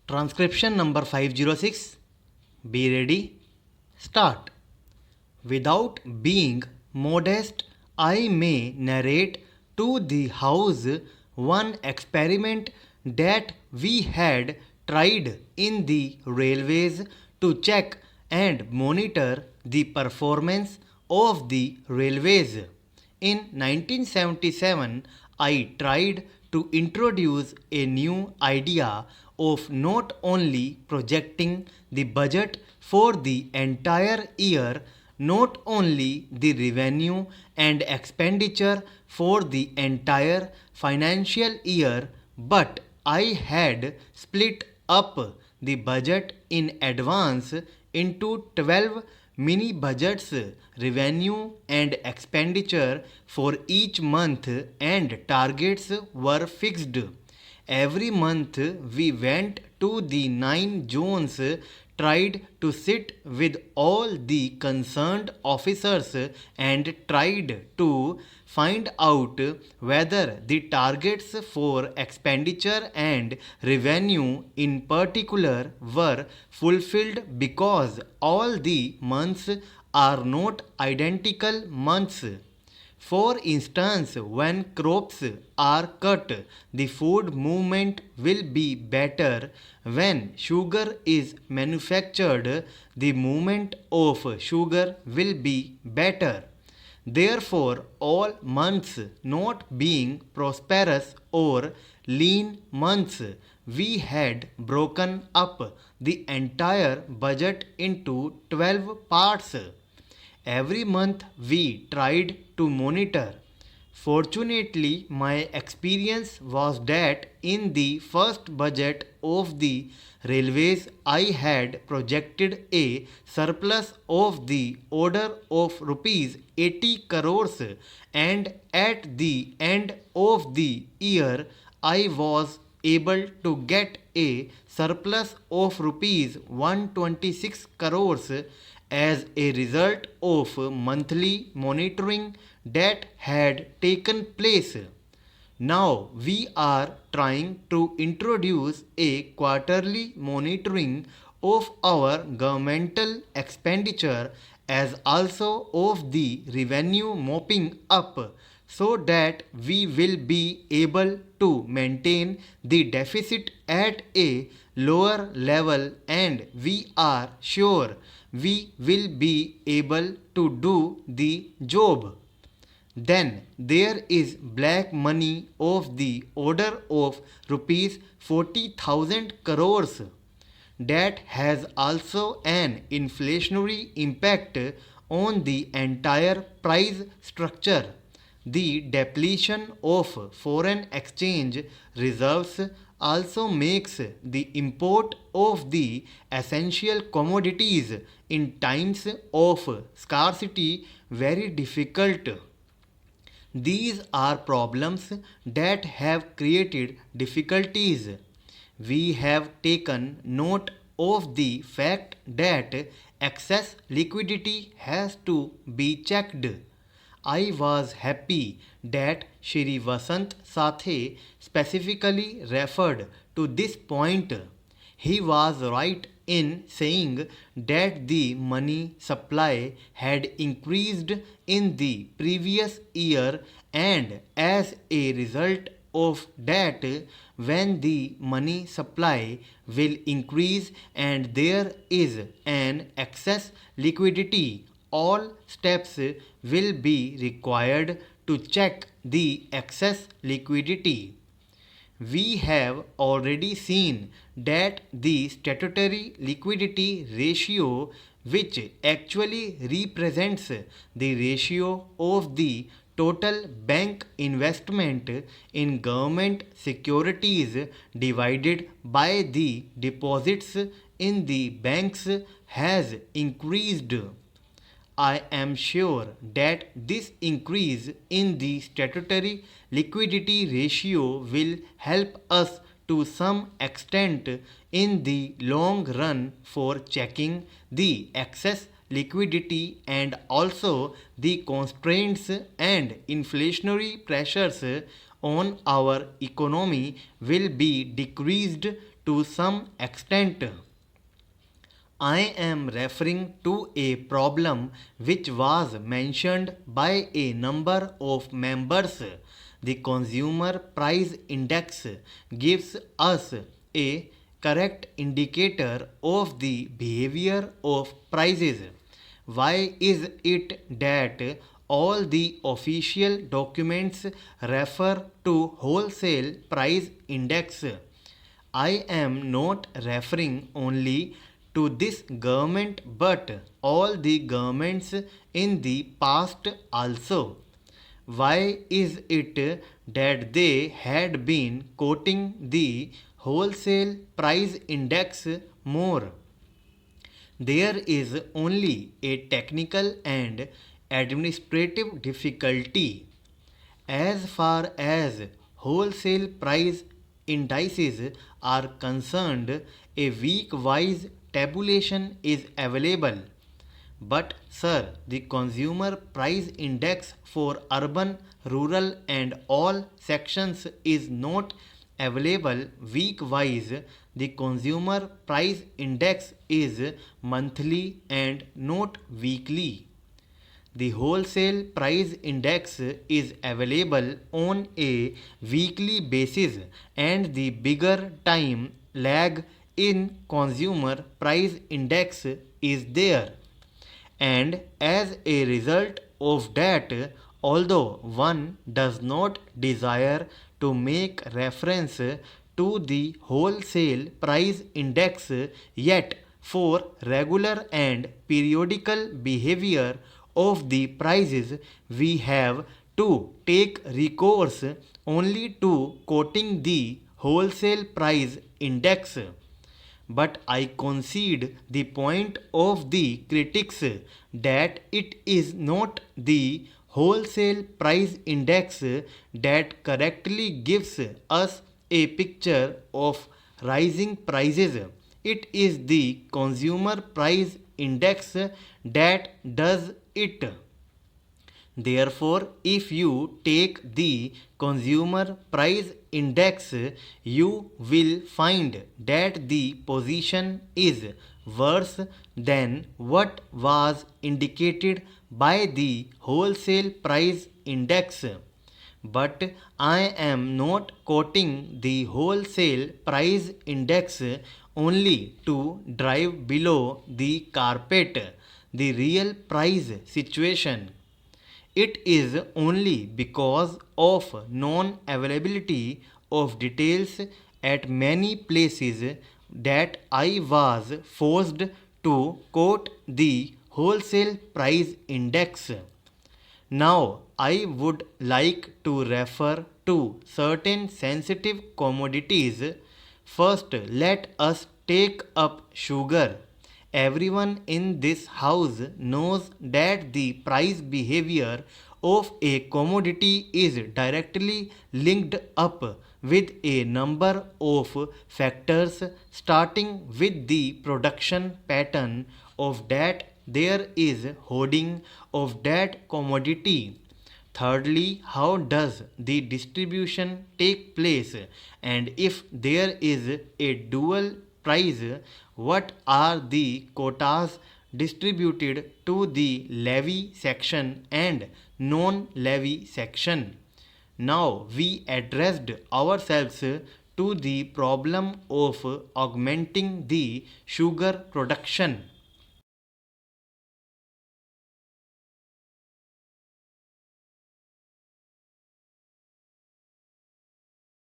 Transcription number 506. Be ready. Start. Without being modest, I may narrate to the house one experiment that we had tried in the railways to check and monitor the performance of the railways. In 1977, I tried to introduce a new idea of not only projecting the budget for the entire year, not only the revenue and expenditure for the entire financial year, but I had split up the budget in advance into 12 mini budgets, revenue and expenditure for each month, and targets were fixed. Every month we went to the 9 zones, tried to sit with all the concerned officers and tried to find out whether the targets for expenditure and revenue in particular were fulfilled, because all the months are not identical months. For instance, when crops are cut, the food movement will be better. When sugar is manufactured, the movement of sugar will be better. Therefore, all months not being prosperous or lean months, we had broken up the entire budget into 12 parts. Every month we tried to monitor. Fortunately, my experience was that in the first budget of the railways I had projected a surplus of the order of rupees 80 crores, and at the end of the year I was able to get a surplus of rupees 126 crores as a result of monthly monitoring that had taken place. Now we are trying to introduce a quarterly monitoring of our governmental expenditure as also of the revenue mopping up, so that we will be able to maintain the deficit at a lower level, and we are sure we will be able to do the job. Then there is black money of the order of rupees 40,000 crores that has also an inflationary impact on the entire price structure. The depletion of foreign exchange reserves also makes the import of the essential commodities in times of scarcity very difficult. These are problems that have created difficulties. We have taken note of the fact that excess liquidity has to be checked. I was happy that Shri Vasant Sathe specifically referred to this point. He was right in saying that the money supply had increased in the previous year, and as a result of that, when the money supply will increase and there is an excess liquidity, all steps will be required to check the excess liquidity. We have already seen that the statutory liquidity ratio, which actually represents the ratio of the total bank investment in government securities divided by the deposits in the banks, has increased. I am sure that this increase in the statutory liquidity ratio will help us to some extent in the long run for checking the excess liquidity, and also the constraints and inflationary pressures on our economy will be decreased to some extent. I am referring to a problem which was mentioned by a number of members. The Consumer Price Index gives us a correct indicator of the behavior of prices. Why is it that all the official documents refer to wholesale price index? I am not referring only to this government but all the governments in the past also. Why is it that they had been quoting the wholesale price index more? There is only a technical and administrative difficulty. As far as wholesale price indices are concerned, a week-wise tabulation is available. But sir, the consumer price index for urban, rural and all sections is not available week-wise. The consumer price index is monthly and not weekly. The wholesale price index is available on a weekly basis and the bigger time lag in consumer price index is there. And as a result of that, although one does not desire to make reference to the wholesale price index, yet for regular and periodical behavior of the prices we have to take recourse only to quoting the wholesale price index. But I concede the point of the critics that it is not the wholesale price index that correctly gives us a picture of rising prices. It is the consumer price index that does it. Therefore, if you take the consumer price index, you will find that the position is worse than what was indicated by the wholesale price index. But I am not quoting the wholesale price index only to drive below the carpet the real price situation. It is only because of non-availability of details at many places that I was forced to quote the wholesale price index. Now I would like to refer to certain sensitive commodities. First, let us take up sugar. Everyone in this house knows that the price behavior of a commodity is directly linked up with a number of factors, starting with the production pattern of that there is hoarding of that commodity. Thirdly, how does the distribution take place? And if there is a dual price, what are the quotas distributed to the levy section and non-levy section? Now we addressed ourselves to the problem of augmenting the sugar production.